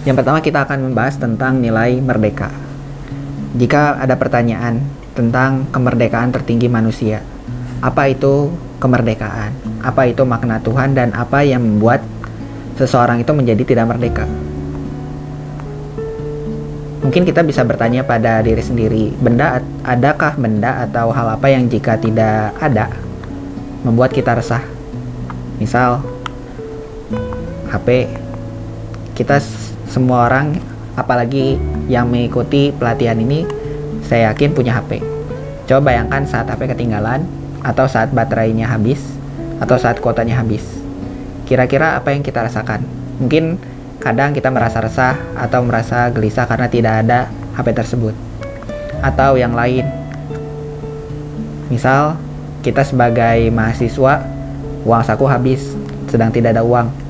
Yang pertama kita akan membahas tentang nilai merdeka. Jika ada pertanyaan tentang kemerdekaan tertinggi manusia, apa itu kemerdekaan? Apa itu makna Tuhan dan apa yang membuat seseorang itu menjadi tidak merdeka? Mungkin kita bisa bertanya pada diri sendiri, adakah benda atau hal apa yang jika tidak ada membuat kita resah? Misal HP. Kita semua orang, apalagi yang mengikuti pelatihan ini, saya yakin punya HP. Coba bayangkan saat HP ketinggalan, atau saat baterainya habis, atau saat kuotanya habis. Kira-kira apa yang kita rasakan? Mungkin kadang kita merasa resah atau merasa gelisah karena tidak ada HP tersebut. Atau yang lain. Misal, kita sebagai mahasiswa, uang saku habis, sedang tidak ada uang.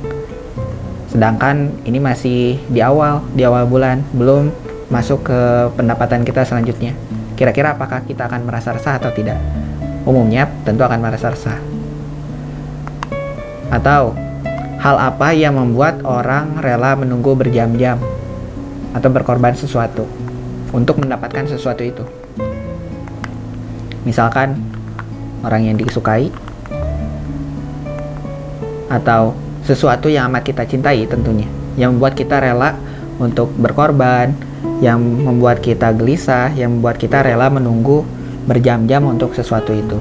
Sedangkan ini masih di awal bulan, belum masuk ke pendapatan kita selanjutnya. Kira-kira apakah kita akan merasa resah atau tidak? Umumnya tentu akan merasa resah. Atau hal apa yang membuat orang rela menunggu berjam-jam atau berkorban sesuatu untuk mendapatkan sesuatu itu? Misalkan orang yang disukai, atau sesuatu yang amat kita cintai tentunya, yang membuat kita rela untuk berkorban, yang membuat kita gelisah, yang membuat kita rela menunggu berjam-jam untuk sesuatu itu.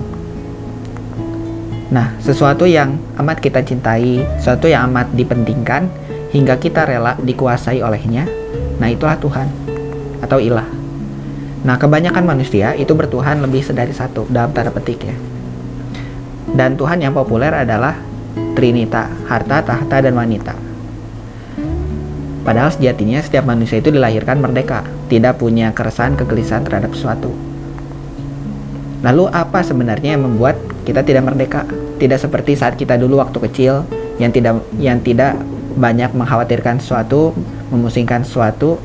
Nah, sesuatu yang amat kita cintai, sesuatu yang amat dipentingkan, hingga kita rela dikuasai olehnya, nah itulah Tuhan atau ilah. Nah, kebanyakan manusia itu bertuhan lebih dari satu, dalam tanda petik ya. Dan Tuhan yang populer adalah Trinita, harta, tahta, dan wanita. Padahal sejatinya setiap manusia itu dilahirkan merdeka, tidak punya keresahan, kegelisahan terhadap sesuatu. Lalu apa sebenarnya yang membuat kita tidak merdeka? Tidak seperti saat kita dulu waktu kecil yang tidak banyak mengkhawatirkan sesuatu, memusingkan sesuatu,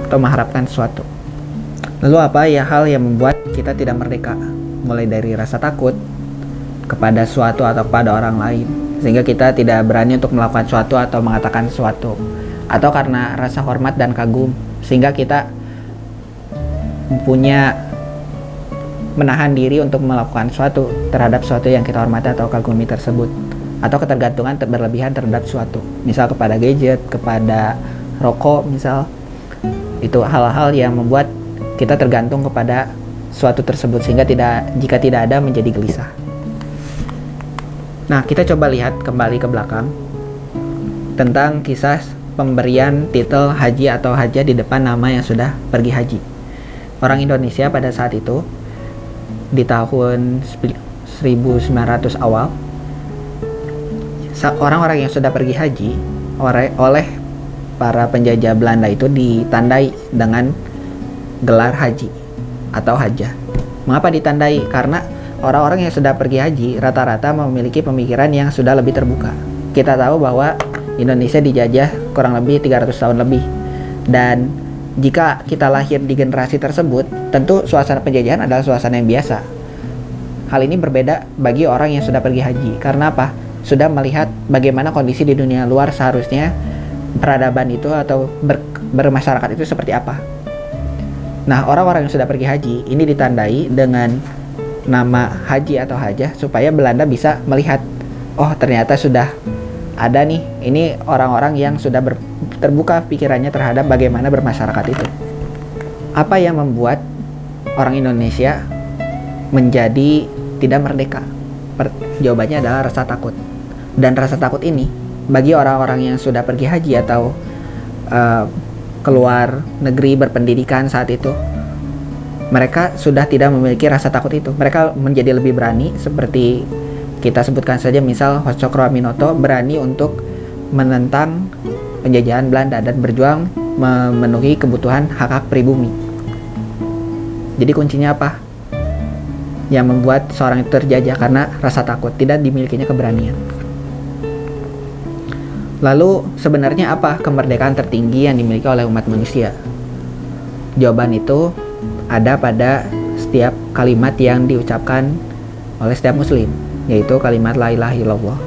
atau mengharapkan sesuatu. Lalu apa ya hal yang membuat kita tidak merdeka? Mulai dari rasa takut kepada suatu atau kepada orang lain, sehingga kita tidak berani untuk melakukan sesuatu atau mengatakan sesuatu, atau karena rasa hormat dan kagum, sehingga kita punya menahan diri untuk melakukan sesuatu terhadap sesuatu yang kita hormati atau kagumi tersebut, atau ketergantungan berlebihan terhadap sesuatu, misal kepada gadget, kepada rokok misal. Itu hal-hal yang membuat kita tergantung kepada suatu tersebut, sehingga jika tidak ada menjadi gelisah. Nah, kita coba lihat kembali ke belakang tentang kisah pemberian titel haji atau hajah di depan nama yang sudah pergi haji. Orang Indonesia pada saat itu, di tahun 1900 awal, orang-orang yang sudah pergi haji oleh para penjajah Belanda itu ditandai dengan gelar haji atau hajah. Mengapa ditandai? Karena orang-orang yang sudah pergi haji rata-rata memiliki pemikiran yang sudah lebih terbuka. Kita tahu bahwa Indonesia dijajah kurang lebih 300 tahun lebih. Dan jika kita lahir di generasi tersebut, tentu suasana penjajahan adalah suasana yang biasa. Hal ini berbeda bagi orang yang sudah pergi haji. Karena apa? Sudah melihat bagaimana kondisi di dunia luar seharusnya peradaban itu atau bermasyarakat itu seperti apa. Nah, orang-orang yang sudah pergi haji ini ditandai dengan nama haji atau hajah supaya Belanda bisa melihat, oh ternyata sudah ada nih, ini orang-orang yang sudah terbuka pikirannya terhadap bagaimana bermasyarakat itu. Apa yang membuat orang Indonesia menjadi tidak merdeka? Jawabannya adalah rasa takut. Dan rasa takut ini bagi orang-orang yang sudah pergi haji atau keluar negeri berpendidikan saat itu, mereka sudah tidak memiliki rasa takut itu. Mereka menjadi lebih berani, seperti kita sebutkan saja misal Cokro Aminoto berani untuk menentang penjajahan Belanda dan berjuang memenuhi kebutuhan hak-hak pribumi. Jadi kuncinya apa? Yang membuat seorang itu terjajah karena rasa takut, tidak dimilikinya keberanian. Lalu sebenarnya apa kemerdekaan tertinggi yang dimiliki oleh umat manusia? Jawaban itu ada pada setiap kalimat yang diucapkan oleh setiap muslim, yaitu kalimat la ilaha illallah,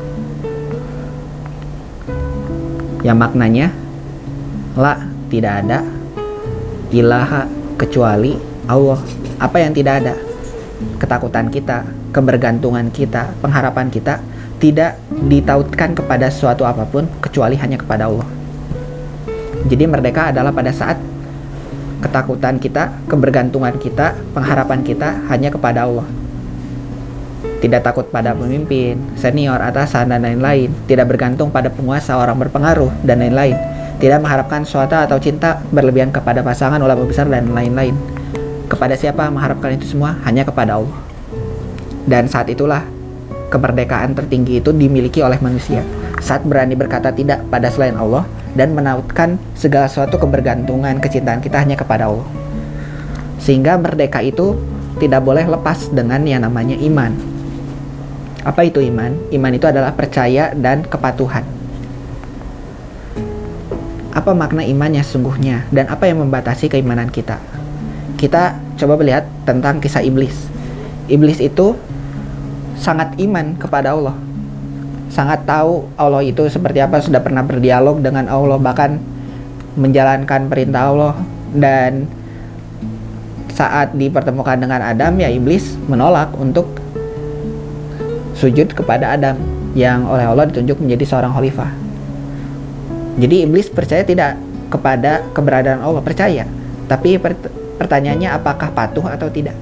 yang maknanya La, tidak ada ilaha kecuali Allah. Apa yang tidak ada? Ketakutan kita, kebergantungan kita, pengharapan kita tidak ditautkan kepada suatu apapun kecuali hanya kepada Allah. Jadi merdeka adalah pada saat ketakutan kita, kebergantungan kita, pengharapan kita hanya kepada Allah. Tidak takut pada pemimpin, senior, atasan, dan lain-lain. Tidak bergantung pada penguasa, orang berpengaruh, dan lain-lain. Tidak mengharapkan suatu atau cinta berlebihan kepada pasangan, ulama besar, dan lain-lain. Kepada siapa mengharapkan itu semua? Hanya kepada Allah. Dan saat itulah kemerdekaan tertinggi itu dimiliki oleh manusia. Saat berani berkata tidak pada selain Allah dan menautkan segala sesuatu kebergantungan, kecintaan kita hanya kepada Allah. Sehingga merdeka itu tidak boleh lepas dengan yang namanya iman. Apa itu iman? Iman itu adalah percaya dan kepatuhan. Apa makna imannya sesungguhnya dan apa yang membatasi keimanan kita? Kita coba melihat tentang kisah iblis. Iblis itu sangat iman kepada Allah, sangat tahu Allah itu seperti apa, sudah pernah berdialog dengan Allah, bahkan menjalankan perintah Allah. Dan saat dipertemukan dengan Adam, ya iblis menolak untuk sujud kepada Adam yang oleh Allah ditunjuk menjadi seorang khalifah. Jadi iblis percaya tidak kepada keberadaan Allah, percaya. Tapi pertanyaannya apakah patuh atau tidak?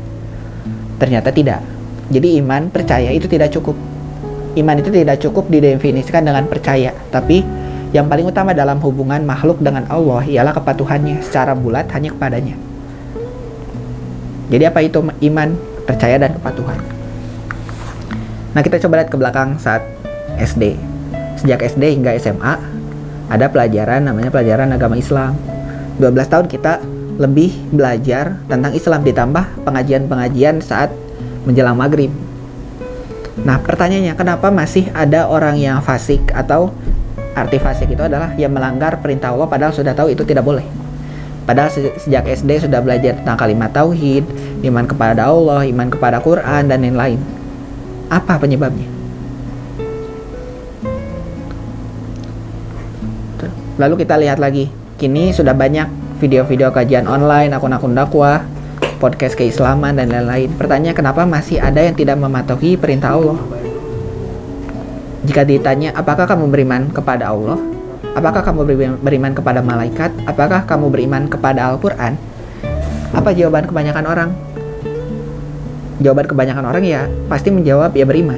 Ternyata tidak. Jadi iman, percaya itu tidak cukup. Iman itu tidak cukup didefinisikan dengan percaya. Tapi yang paling utama dalam hubungan makhluk dengan Allah ialah kepatuhannya secara bulat hanya kepadanya. Jadi apa itu iman, percaya, dan kepatuhan? Nah, kita coba lihat ke belakang saat SD. Sejak SD hingga SMA ada pelajaran namanya pelajaran agama Islam. 12 tahun kita lebih belajar tentang Islam, ditambah pengajian-pengajian saat menjelang maghrib. Nah, pertanyaannya, kenapa masih ada orang yang fasik, atau arti fasik itu adalah yang melanggar perintah Allah padahal sudah tahu itu tidak boleh. Padahal sejak SD sudah belajar tentang kalimat tauhid, iman kepada Allah, iman kepada Quran, dan lain-lain. Apa penyebabnya? Lalu kita lihat lagi, kini sudah banyak video-video kajian online, akun-akun dakwah, podcast keislaman, dan lain-lain. Pertanyaan, kenapa masih ada yang tidak mematuhi perintah Allah? Jika ditanya, apakah kamu beriman kepada Allah? Apakah kamu beriman kepada malaikat? Apakah kamu beriman kepada Al-Quran? Apa jawaban kebanyakan orang? Jawaban kebanyakan orang ya pasti menjawab ya beriman.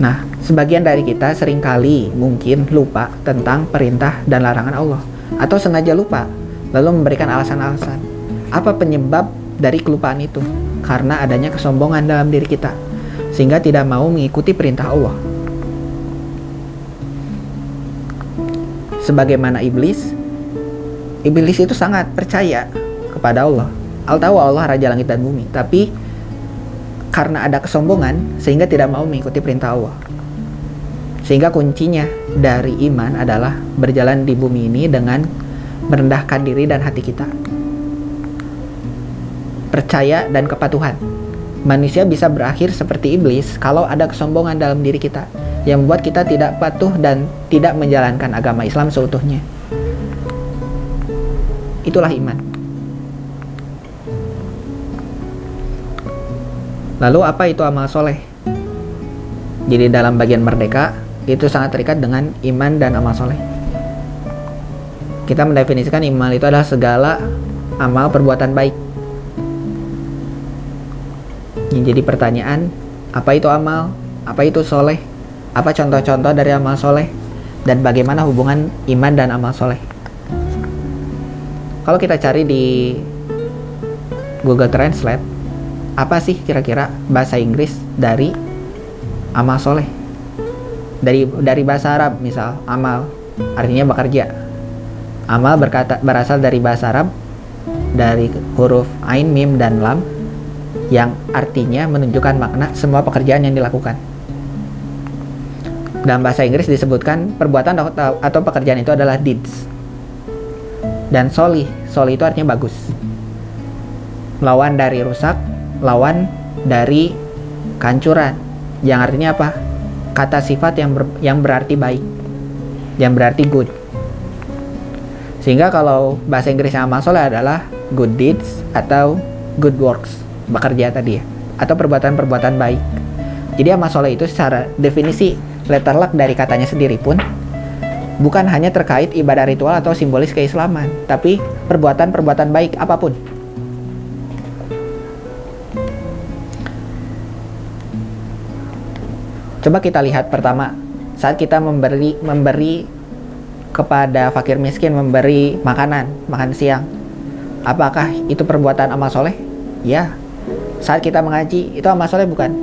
Nah, sebagian dari kita seringkali mungkin lupa tentang perintah dan larangan Allah, atau sengaja lupa lalu memberikan alasan-alasan. Apa penyebab dari kelupaan itu? Karena adanya kesombongan dalam diri kita, sehingga tidak mau mengikuti perintah Allah. Sebagaimana iblis itu sangat percaya kepada Allah. Tahu Allah Raja Langit dan Bumi, tapi karena ada kesombongan sehingga tidak mau mengikuti perintah Allah. Sehingga kuncinya dari iman adalah berjalan di bumi ini dengan merendahkan diri dan hati kita, percaya dan kepatuhan. Manusia bisa berakhir seperti iblis kalau ada kesombongan dalam diri kita yang membuat kita tidak patuh dan tidak menjalankan agama Islam seutuhnya. Itulah iman. Lalu apa itu amal soleh? Jadi dalam bagian merdeka itu sangat terikat dengan iman dan amal soleh. Kita mendefinisikan iman itu adalah segala amal perbuatan baik. Yang jadi pertanyaan, apa itu amal? Apa itu soleh? Apa contoh-contoh dari amal soleh? Dan bagaimana hubungan iman dan amal soleh? Kalau kita cari di Google Translate, apa sih kira-kira bahasa Inggris dari amal soleh? Dari bahasa Arab, misal amal artinya bekerja. Amal berasal dari bahasa Arab, dari huruf ain, mim, dan lam, yang artinya menunjukkan makna semua pekerjaan yang dilakukan. Dalam bahasa Inggris disebutkan perbuatan atau pekerjaan itu adalah deeds. Dan solih itu artinya bagus. Lawan dari rusak, lawan dari kehancuran, yang artinya apa? Kata sifat yang berarti baik, yang berarti good. Sehingga kalau bahasa Inggrisnya amal soleh adalah good deeds atau good works, bekerja tadi ya, atau perbuatan-perbuatan baik. Jadi amal soleh itu secara definisi letterlock dari katanya sendiri pun bukan hanya terkait ibadah ritual atau simbolis keislaman, tapi perbuatan-perbuatan baik apapun. Coba kita lihat pertama, saat kita memberi kepada fakir miskin, memberi makan siang, apakah itu perbuatan amal soleh? Ya. Saat kita mengaji, itu amal soleh bukan?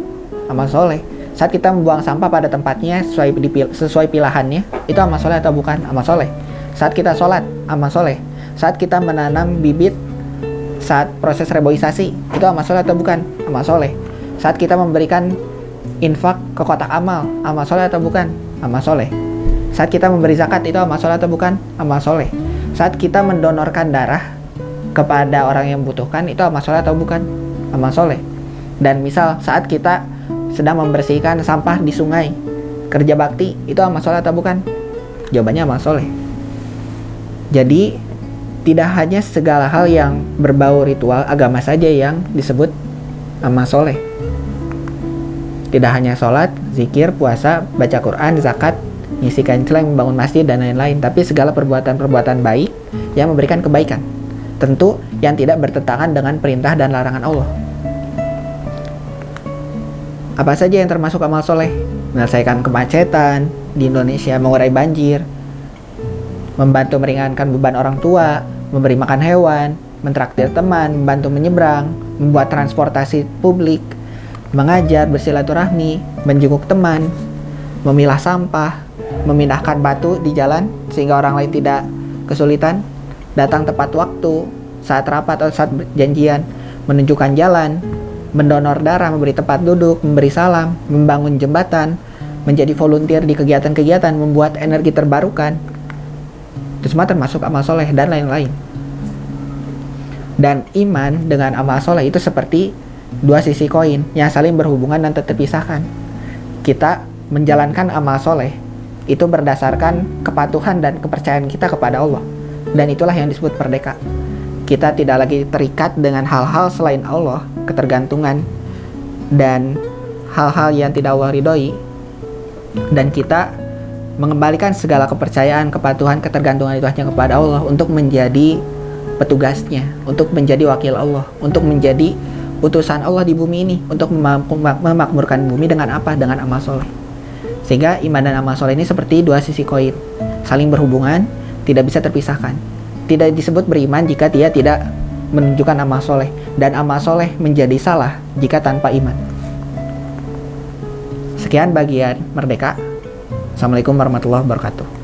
Amal soleh. Saat kita membuang sampah pada tempatnya sesuai pilihannya, itu amal soleh atau bukan? Amal soleh. Saat kita sholat, amal soleh. Saat kita menanam bibit saat proses reboisasi, itu amal soleh atau bukan? Amal soleh. Saat kita memberikan infak ke kotak amal soleh atau bukan? Amal soleh. Saat kita memberi zakat, itu amal soleh atau bukan? Amal soleh. Saat kita mendonorkan darah kepada orang yang membutuhkan, itu amal soleh atau bukan? Amal soleh. Dan misal saat kita sedang membersihkan sampah di sungai, kerja bakti, itu amal soleh atau bukan? Jawabannya amal soleh. Jadi tidak hanya segala hal yang berbau ritual agama saja yang disebut amal soleh. Tidak hanya sholat, zikir, puasa, baca Quran, zakat, ngisi kancleng, membangun masjid, dan lain-lain, tapi segala perbuatan-perbuatan baik yang memberikan kebaikan, tentu yang tidak bertentangan dengan perintah dan larangan Allah. Apa saja yang termasuk amal soleh? Menyelesaikan kemacetan di Indonesia, mengurai banjir, membantu meringankan beban orang tua, memberi makan hewan, mentraktir teman, membantu menyeberang, membuat transportasi publik, mengajar, bersilaturahmi, menjenguk teman, memilah sampah, memindahkan batu di jalan sehingga orang lain tidak kesulitan, datang tepat waktu saat rapat atau saat janjian, menunjukkan jalan, mendonor darah, memberi tempat duduk, memberi salam, membangun jembatan, menjadi volunteer di kegiatan-kegiatan, membuat energi terbarukan. Itu semua termasuk amal soleh dan lain-lain. Dan iman dengan amal soleh itu seperti dua sisi koin yang saling berhubungan dan tak terpisahkan. Kita menjalankan amal soleh itu berdasarkan kepatuhan dan kepercayaan kita kepada Allah, dan itulah yang disebut merdeka. Kita tidak lagi terikat dengan hal-hal selain Allah, ketergantungan dan hal-hal yang tidak Allah ridhoi, dan kita mengembalikan segala kepercayaan, kepatuhan, ketergantungan itu hanya kepada Allah untuk menjadi petugasnya, untuk menjadi wakil Allah, untuk menjadi utusan Allah di bumi ini, untuk memakmurkan bumi dengan apa? Dengan amal soleh. Sehingga iman dan amal soleh ini seperti dua sisi koin, saling berhubungan, tidak bisa terpisahkan. Tidak disebut beriman jika dia tidak menunjukkan amal soleh, dan amal soleh menjadi salah jika tanpa iman. Sekian bagian merdeka. Assalamualaikum warahmatullahi wabarakatuh.